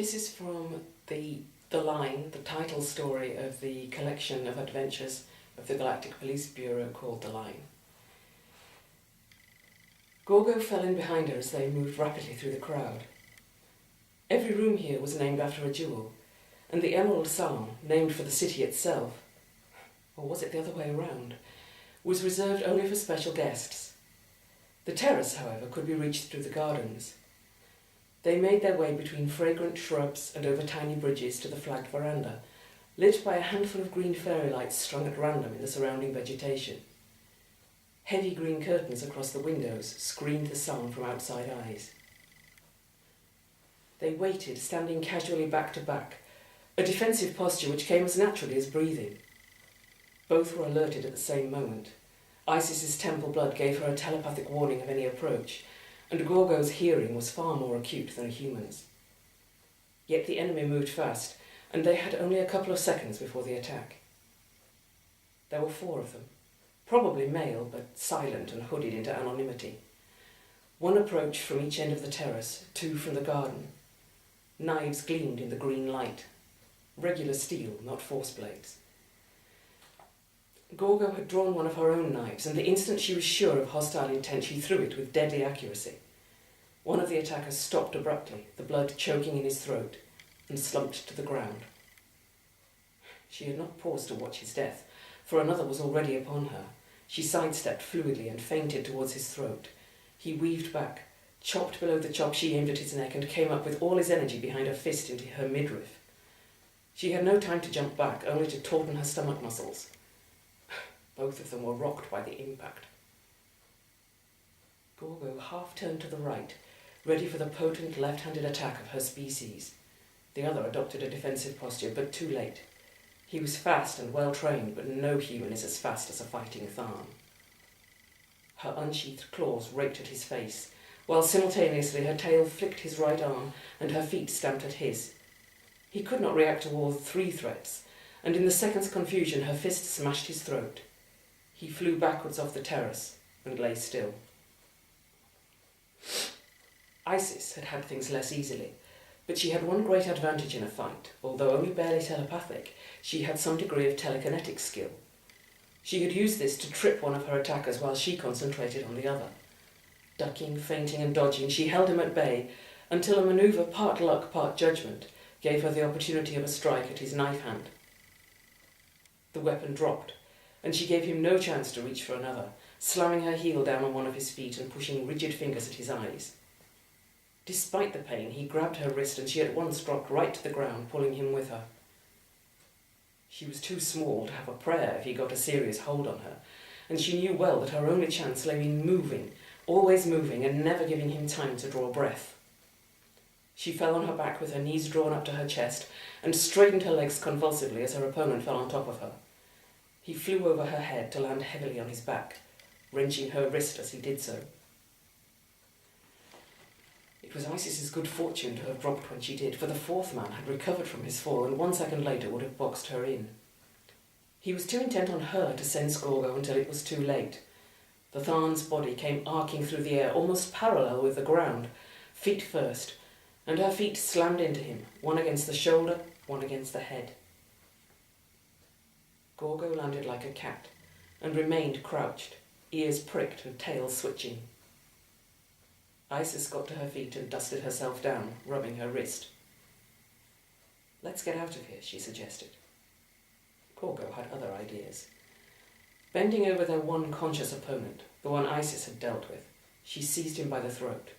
This is from the line, the title story of the collection of adventures of the Galactic Police Bureau called The Line. Gorgo fell in behind her as they moved rapidly through the crowd. Every room here was named after a jewel, and the Emerald Salon, named for the city itself, or was it the other way around, was reserved only for special guests. The terrace, however, could be reached through the gardens. They made their way between fragrant shrubs and over tiny bridges to the flagged veranda, lit by a handful of green fairy lights strung at random in the surrounding vegetation. Heavy green curtains across the windows screened the sun from outside eyes. They waited, standing casually back to back, a defensive posture which came as naturally as breathing. Both were alerted at the same moment. Isis's temple blood gave her a telepathic warning of any approach, and Gorgo's hearing was far more acute than a human's. Yet the enemy moved fast, and they had only a couple of seconds before the attack. There were 4 of them, probably male, but silent and hooded into anonymity. 1 approached from each end of the terrace, 2 from the garden. Knives gleamed in the green light. Regular steel, not force blades. Gorgo had drawn one of her own knives, and the instant she was sure of hostile intent, she threw it with deadly accuracy. One of the attackers stopped abruptly, the blood choking in his throat, and slumped to the ground. She had not paused to watch his death, for another was already upon her. She sidestepped fluidly and feinted towards his throat. He weaved back, chopped below the chop she aimed at his neck, and came up with all his energy behind her fist into her midriff. She had no time to jump back, only to tauten her stomach muscles. Both of them were rocked by the impact. Gorgo half turned to the right, ready for the potent left-handed attack of her species. The other adopted a defensive posture, but too late. He was fast and well-trained, but no human is as fast as a fighting Tharn. Her unsheathed claws raked at his face, while simultaneously her tail flicked his right arm and her feet stamped at his. He could not react to all 3 threats, and in the second's confusion her fist smashed his throat. He flew backwards off the terrace and lay still. Isis had had things less easily, but she had one great advantage in a fight. Although only barely telepathic, she had some degree of telekinetic skill. She had used this to trip one of her attackers while she concentrated on the other. Ducking, feinting and dodging, she held him at bay until a manoeuvre part luck, part judgment gave her the opportunity of a strike at his knife hand. The weapon dropped, and she gave him no chance to reach for another, slamming her heel down on one of his feet and pushing rigid fingers at his eyes. Despite the pain, he grabbed her wrist and she at once dropped right to the ground, pulling him with her. She was too small to have a prayer if he got a serious hold on her, and she knew well that her only chance lay in moving, always moving, and never giving him time to draw breath. She fell on her back with her knees drawn up to her chest and straightened her legs convulsively as her opponent fell on top of her. He flew over her head to land heavily on his back, wrenching her wrist as he did so. It was Isis's good fortune to have dropped when she did, for the 4th man had recovered from his fall and 1 second later would have boxed her in. He was too intent on her to sense Gorgo until it was too late. The Tharn's body came arcing through the air, almost parallel with the ground, feet first, and her feet slammed into him, one against the shoulder, one against the head. Gorgo landed like a cat, and remained crouched, ears pricked and tail switching. Isis got to her feet and dusted herself down, rubbing her wrist. "Let's get out of here," she suggested. Gorgo had other ideas. Bending over their one conscious opponent, the one Isis had dealt with, she seized him by the throat.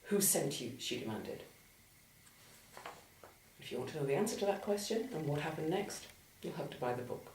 "Who sent you?" she demanded. If you want to know the answer to that question and what happened next, you'll have to buy the book.